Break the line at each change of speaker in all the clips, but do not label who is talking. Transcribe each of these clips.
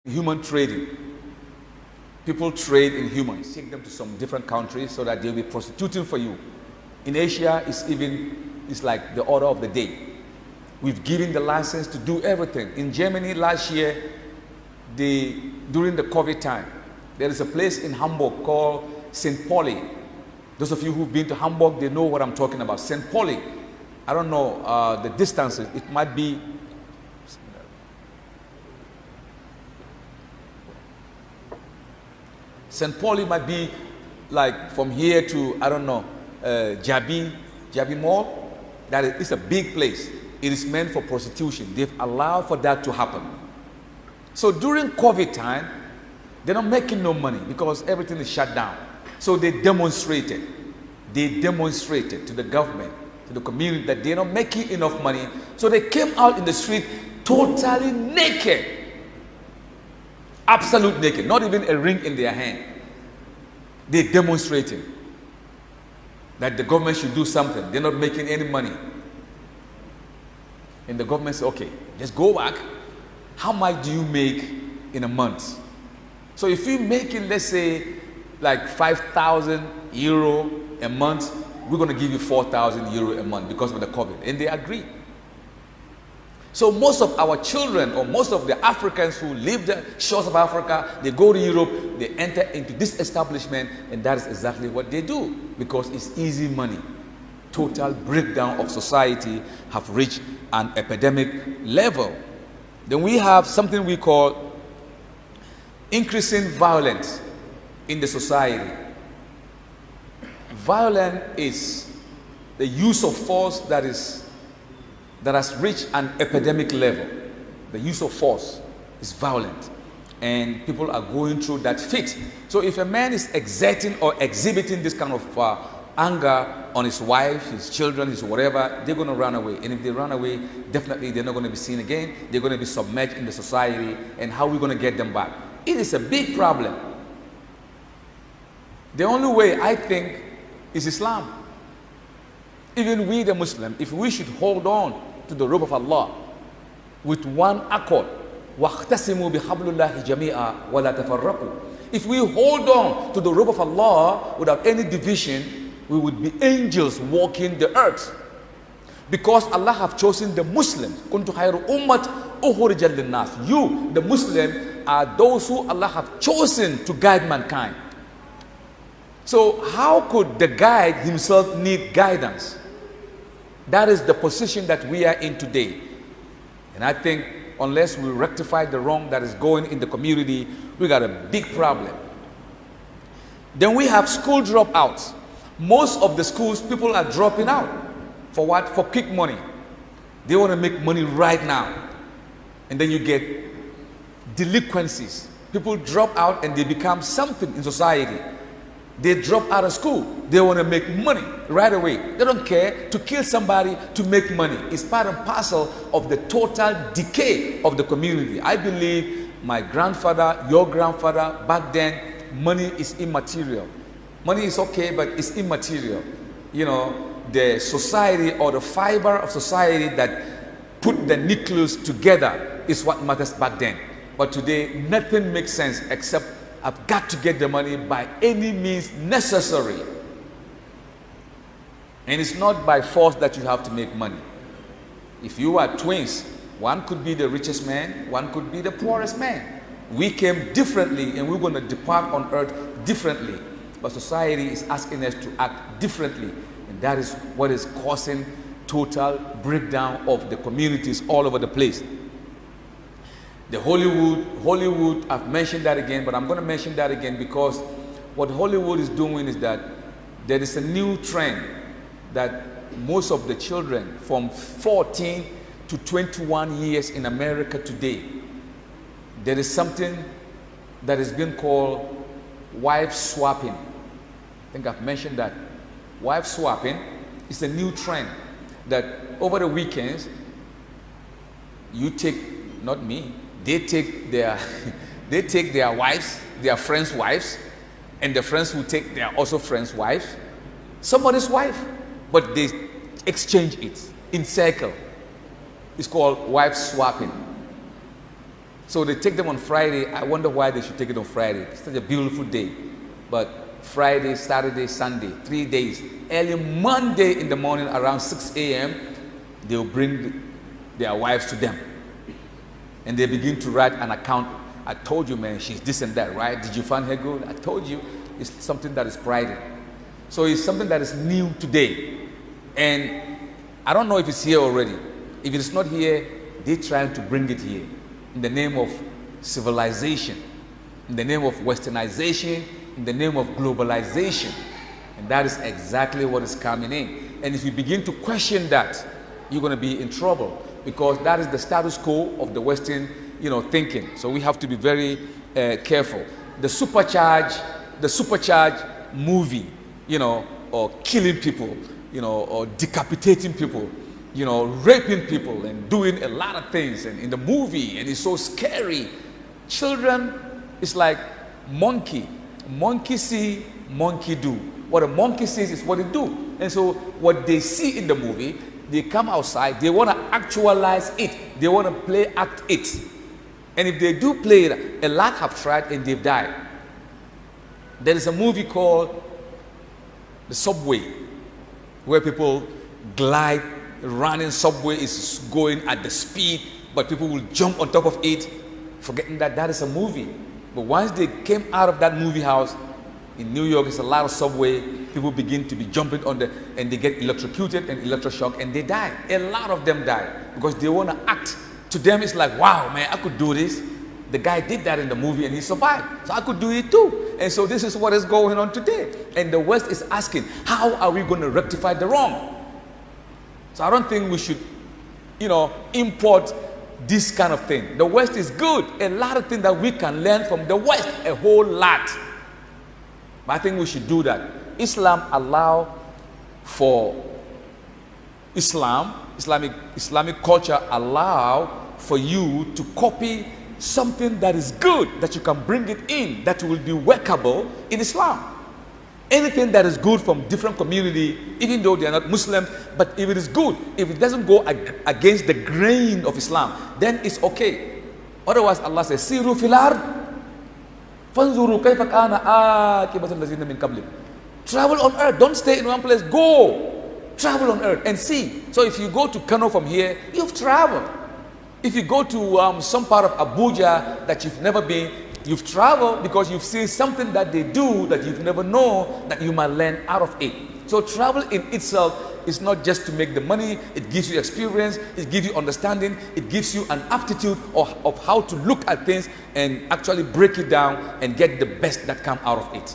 human trading. People trade in humans, take them to some different countries so that they'll be prostituting for you. In Asia, it's like the order of the day. We've given the license to do everything. In Germany last year, during the COVID time, there is a place in Hamburg called St. Pauli. Those of you who've been to Hamburg, they know what I'm talking about. St. Pauli, I don't know the distances. It might be St. Pauli might be like from here to, I don't know, Jabi Mall. It's a big place. It is meant for prostitution. They've allowed for that to happen. So during COVID time, they're not making no money because everything is shut down. So they demonstrated to the government, to the community, that they're not making enough money. So they came out in the street totally naked. Absolute naked, not even a ring in their hand. They demonstrating that the government should do something. They're not making any money. And the government said, okay, let's go back. How much do you make in a month? So if you're making, let's say, like 5,000 euro a month, we're going to give you 4,000 euro a month because of the COVID. And they agree. So most of our children, or most of the Africans who live the shores of Africa, they go to Europe, they enter into this establishment, and that is exactly what they do, because it's easy money. Total breakdown of society have reached an epidemic level. Then we have something we call increasing violence in the society. Violence is the use of force that has reached an epidemic level. The use of force is violent, and people are going through that fit. So if a man is exerting or exhibiting this kind of anger on his wife, his children, his whatever, they're going to run away. And if they run away, definitely they're not going to be seen again. They're going to be submerged in the society. And how are we going to get them back? It is a big problem. The only way, I think, is Islam. Even we, the Muslims, if we should hold on to the rope of Allah with one accord, وَاخْتَسِمُوا بِحَبْلُ اللَّهِ جَمِيعًا وَلَا تَفَرَّقُوا. If we hold on to the rope of Allah without any division, we would be angels walking the earth. Because Allah have chosen the Muslims. كُنْتُ خَيْرُ أُمَّةٍ أُخْرِجَتْ لِلنَّاسِ. You, the Muslim, are those who Allah have chosen to guide mankind. So how could the guide himself need guidance? That is the position that we are in today. And I think unless we rectify the wrong that is going in the community, we got a big problem. Then we have school dropouts. Most of the schools, people are dropping out. For what? For quick money. They want to make money right now. And then you get delinquencies. People drop out and they become something in society. They drop out of school. They want to make money right away. They don't care to kill somebody to make money. It's part and parcel of the total decay of the community. I believe my grandfather, your grandfather, back then, money is immaterial. Money is okay, but it's immaterial. You know, the society or the fiber of society that put the nucleus together is what matters back then. But today, nothing makes sense except I've got to get the money by any means necessary. And it's not by force that you have to make money. If you are twins, one could be the richest man, one could be the poorest man. We came differently and we're going to depart on earth differently. But society is asking us to act differently. And that is what is causing total breakdown of the communities all over the place. The Hollywood, I've mentioned that again, but I'm going to mention that again because what Hollywood is doing is that there is a new trend that most of the children from 14 to 21 years in America today, there is something that is being called wife swapping. I think I've mentioned that. Wife swapping is a new trend that over the weekends, you take, not me, they take their wives, their friends' wives, and the friends will take their also friends' wives, somebody's wife, but they exchange it in circle. It's called wife swapping. So they take them on Friday. I wonder why they should take it on Friday. It's such a beautiful day. But Friday, Saturday, Sunday, 3 days. Early Monday in the morning around 6 a.m., they'll bring their wives to them. And they begin to write an account. I told you, man, she's this and that, right? Did you find her good? I told you. It's something that is prided. So it's something that is new today. And I don't know if it's here already. If it's not here, they're trying to bring it here. In the name of civilization, in the name of westernization, in the name of globalization. And that is exactly what is coming in. And if you begin to question that, you're going to be in trouble, because that is the status quo of the Western, thinking. So we have to be very careful. The supercharged movie, or killing people, or decapitating people, raping people and doing a lot of things, and in the movie, and it's so scary. Children, it's like monkey see, monkey do. What a monkey sees is what it do. And so what they see in the movie, they come outside, they want to actualize it, they want to act it. And if they do play it, a lot have tried and they've died. There is a movie called The Subway, where people glide. Running subway is going at the speed, but people will jump on top of it, forgetting that that is a movie. But once they came out of that movie house, in New York, it's a lot of subway, people begin to be jumping on and they get electrocuted and electroshock, and they die. A lot of them die because they want to act. To them, it's like, wow, man, I could do this. The guy did that in the movie and he survived, so I could do it too. And so this is what is going on today. And the West is asking, how are we going to rectify the wrong? So I don't think we should, import this kind of thing. The West is good. A lot of things that we can learn from the West, a whole lot. But I think we should do that. Islam allow for Islamic culture allow for you to copy something that is good, that you can bring it in, that will be workable in Islam. Anything that is good from different community, even though they are not Muslim, but if it is good, if it doesn't go against the grain of Islam, then it's okay. Otherwise, Allah says, "Siru fil ard, fanzuru kayfa kana aqibatu allazina min qablikum." Travel on earth. Don't stay in one place. Go. Travel on earth and see. So if you go to Kano from here, you've traveled. If you go to some part of Abuja that you've never been, you've traveled because you've seen something that they do that you've never known, that you might learn out of it. So travel in itself is not just to make the money. It gives you experience, it gives you understanding, it gives you an aptitude of how to look at things and actually break it down and get the best that come out of it.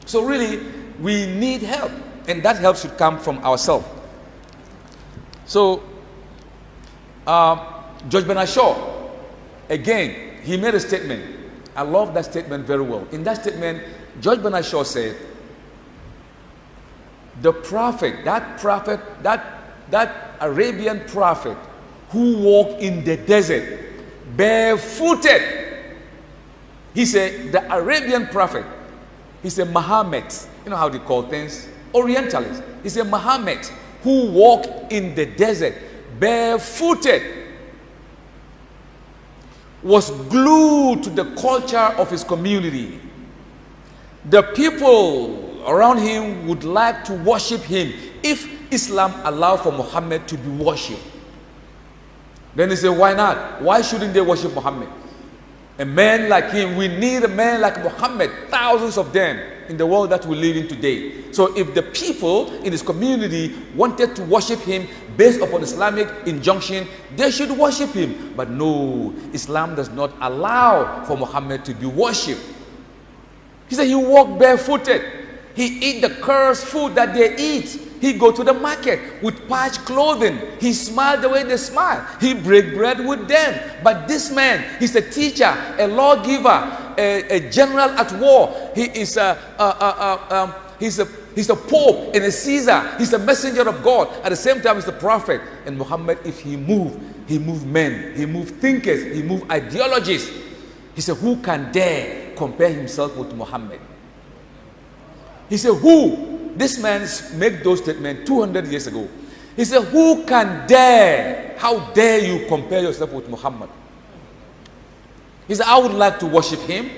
So really, we need help, and that help should come from ourselves. So George Bernard Shaw, again, he made a statement. I love that statement very well. In that statement, George Bernard Shaw said, the prophet, that Arabian prophet who walked in the desert barefooted, he said, the Arabian prophet, he said, Muhammad, you know how they call things, Orientalists. He said, Muhammad, who walked in the desert barefooted, was glued to the culture of his community. The people around him would like to worship him if Islam allowed for Muhammad to be worshipped. Then he said, why not? Why shouldn't they worship Muhammad? A man like him, we need a man like Muhammad, thousands of them in the world that we live in today. So if the people in his community wanted to worship him based upon Islamic injunction, they should worship him. But no, Islam does not allow for Muhammad to be worshipped. He said he walked barefooted. He eat the cursed food that they eat. He go to the market with patched clothing. He smiled the way they smile. He break bread with them. But this man, he's a teacher, a lawgiver, a general at war. He is he's a pope and a Caesar. He's a messenger of God. At the same time, he's a prophet. And Muhammad, if he moved men, he moved thinkers, he moved ideologies. He said, who can dare compare himself with Muhammad? He said, who? This man made those statements 200 years ago. He said, who can dare? How dare you compare yourself with Muhammad? He said, I would like to worship him,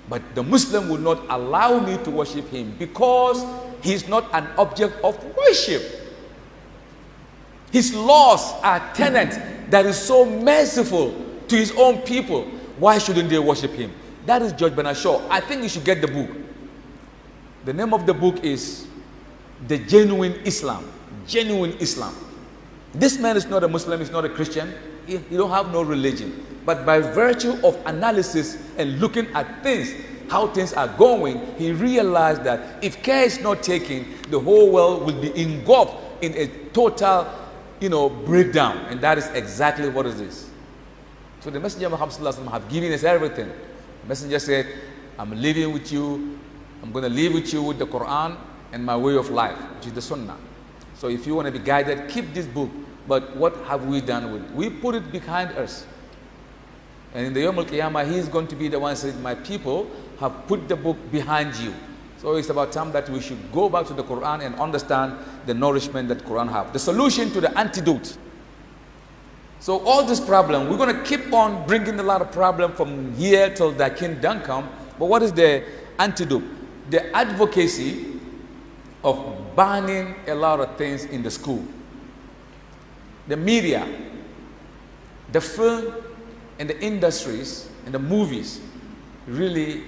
but the Muslim will not allow me to worship him because he's not an object of worship. His laws are tenant that is so merciful to his own people. Why shouldn't they worship him? That is George Bernard Shaw. I think you should get the book. The name of the book is The Genuine Islam. Genuine Islam. This man is not a Muslim, he's not a Christian. He don't have no religion. But by virtue of analysis and looking at things, how things are going, he realized that if care is not taken, the whole world will be engulfed in a total, breakdown. And that is exactly what it is. So the Messenger of Muhammad have given us everything. The Messenger said, I'm living with you, I'm going to live with you with the Quran and my way of life, which is the Sunnah. So if you want to be guided, keep this book. But what have we done with it? We put it behind us. And in the Yawm al-Qiyamah, he is going to be the one saying, my people have put the book behind you. So it's about time that we should go back to the Quran and understand the nourishment that Quran have. The solution to the antidote. So all this problem, we're going to keep on bringing a lot of problem from here till the kingdom come. But what is the antidote? The advocacy of banning a lot of things in the school. The media, the film, and the industries, and the movies really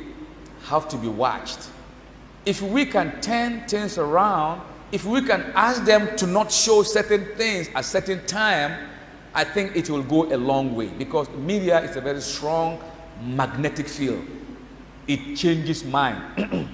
have to be watched. If we can turn things around, if we can ask them to not show certain things at certain time, I think it will go a long way, because media is a very strong magnetic field. It changes mind.